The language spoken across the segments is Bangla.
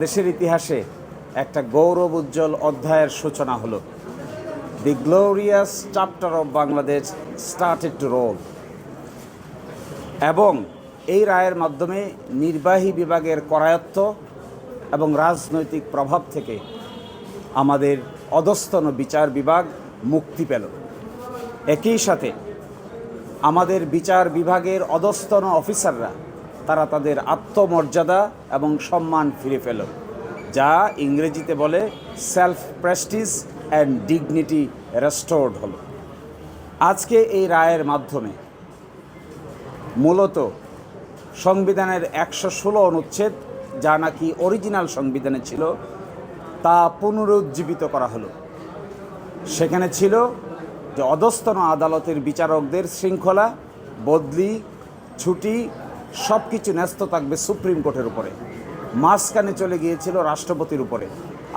দেশের ইতিহাসে একটা গৌরব উজ্জ্বল অধ্যায়ের সূচনা হলো। The glorious chapter of Bangladesh started to roll. এবং এই রায়ের মাধ্যমে নির্বাহী বিভাগের করায়ত্ত এবং রাজনৈতিক প্রভাব থেকে আমাদের অধস্তন বিচার বিভাগ মুক্তি পেল। একই সাথে আমাদের বিচার বিভাগের অধস্তন অফিসাররা তারা তাদের আত্মমর্যাদা এবং সম্মান ফিরে পেল, যা ইংরেজিতে বলে self Prestige and dignity restored হলো। আজকে এই রায়ের মাধ্যমে মূলত সংবিধানের 116 অনুচ্ছেদ, যা নাকি অরিজিনাল সংবিধানে ছিল, তা পুনরুজ্জীবিত করা হলো। সেখানে ছিল যে অধস্তন আদালতের বিচারকদের শৃঙ্খলা, বদলি, ছুটি সব কিছু ন্যস্ত থাকবে সুপ্রিম কোর্টের উপরে, মাঝখানে চলে গিয়েছিল রাষ্ট্রপতির উপরে।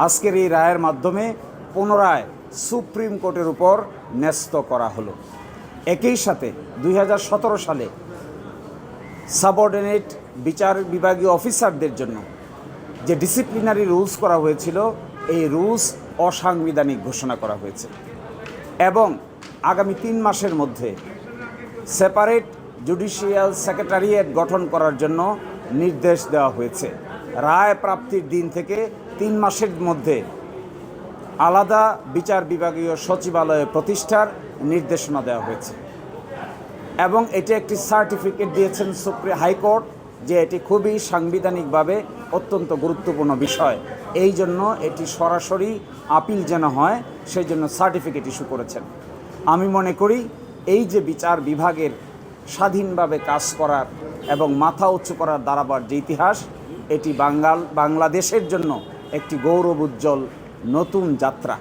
আজকের এই রায়ের মাধ্যমে পুনরায় সুপ্রিম কোর্টের উপর ন্যস্ত করা হলো। একই সাথে 2017 সালে সাবঅর্ডিনেট বিচার বিভাগীয় অফিসারদের জন্য যে ডিসিপ্লিনারি রুলস করা হয়েছিল, এই রুলস অসাংবিধানিক ঘোষণা করা হয়েছে এবং আগামী 3 মাসের মধ্যে সেপারেট জুডিশিয়াল সেক্রেটারিয়েট গঠন করার জন্য নির্দেশ দেওয়া হয়েছে। রায় প্রাপ্তির দিন থেকে 3 মাসের মধ্যে আলাদা বিচার বিভাগীয় সচিবালয় প্রতিষ্ঠার নির্দেশনা দেওয়া হয়েছে এবং এটি একটি সার্টিফিকেট দিয়েছেন হাইকোর্ট যে এটি খুবই সাংবিধানিকভাবে অত্যন্ত গুরুত্বপূর্ণ বিষয়। এই জন্য এটি সরাসরি আপিল যেন হয়, সেই জন্য সার্টিফিকেট ইস্যু করেছেন। আমি মনে করি এই যে বিচার বিভাগের স্বাধীনভাবে কাজ করার এবং মাথা উঁচু করার দাঁড়াবার যে ইতিহাস, এটি বাংলাদেশের জন্য একটি গৌরব উজ্জ্বল নতুন যাত্রা।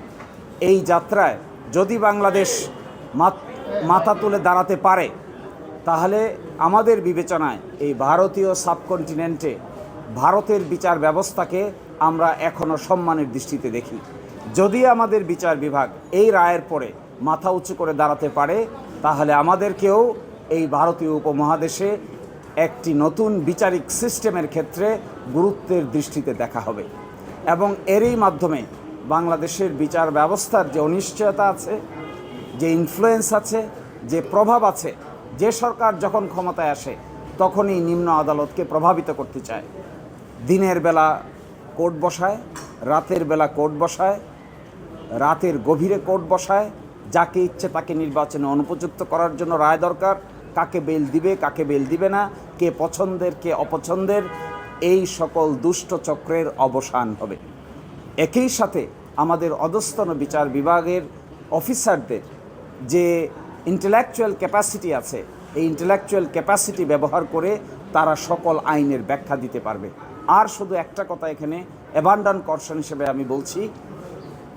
এই যাত্রায় যদি বাংলাদেশ মাথা তুলে দাঁড়াতে পারে, তাহলে আমাদের বিবেচনায় এই ভারতীয় সাবকন্টিনেন্টে ভারতের বিচার ব্যবস্থাকে আমরা এখনও সম্মানের দৃষ্টিতে দেখি। যদি আমাদের বিচার বিভাগ এই রায়ের পরে মাথা উঁচু করে দাঁড়াতে পারে, তাহলে আমাদেরকেও এই ভারতীয় উপমহাদেশে একটি নতুন বিচারিক সিস্টেমের ক্ষেত্রে গুরুত্বের দৃষ্টিতে দেখা হবে এবং এরই মাধ্যমে বাংলাদেশের বিচার ব্যবস্থার যে অনিশ্চয়তা আছে, যে ইনফ্লুয়েন্স আছে, যে প্রভাব আছে, যে সরকার যখন ক্ষমতায় আসে তখনই নিম্ন আদালতকে প্রভাবিত করতে চায়। দিনের বেলা কোর্ট বসায়, রাতের বেলা কোর্ট বসায়, রাতের গভীরে কোর্ট বসায়, যাকে ইচ্ছে তাকে নির্বাচনে অনুপযুক্ত করার জন্য রায় দরকার, কাকে বেল দিবে কাকে বেল দিবে না, কে পছন্দের কে অপছন্দের, এই সকল দুষ্ট চক্রের অবসান হবে। একই সাথে আমাদের অধস্তন বিচার বিভাগের অফিসারদের যে ইন্টেলেকচুয়াল ক্যাপাসিটি আছে, এই ইন্টেলেকচুয়াল ক্যাপাসিটি ব্যবহার করে তারা সকল আইনের ব্যাখ্যা দিতে পারবে। আর শুধু একটা কথা এখানে অ্যাবান্ডন কশন হিসেবে আমি বলছি,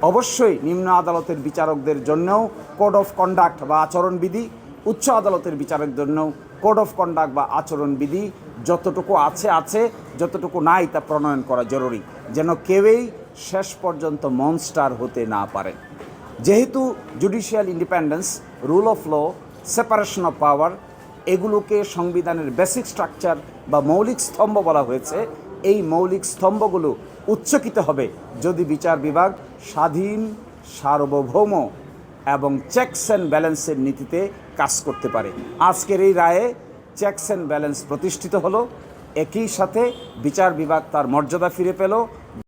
অবশ্যই নিম্ন আদালতের বিচারকদের জন্যও কোড অফ কন্ডাক্ট বা আচরণবিধি, উচ্চ আদালতের বিচারকদের জন্যও কোড অফ কন্ডাক্ট বা আচরণবিধি যতটুকু আছে, যতটুকু নাই তা প্রণয়ন করা জরুরি, যেন কেউই শেষ পর্যন্ত মনস্টার হতে না পারে। যেহেতু judicial independence, rule of law, separation of power, এগুলোকে সংবিধানের বেসিক স্ট্রাকচার বা মৌলিক স্তম্ভ বলা হয়েছে, এই মৌলিক স্তম্ভগুলো উচ্চকিত হবে যদি বিচার বিভাগ স্বাধীন, সার্বভৌম এবং চেকস অ্যান্ড ব্যালেন্সের নীতিতে কাজ করতে পারে। আজকের এই রায়ে চেকস অ্যান্ড ব্যালেন্স প্রতিষ্ঠিত হলো। একই সাথে বিচার বিভাগ তার মর্যাদা ফিরে পেল।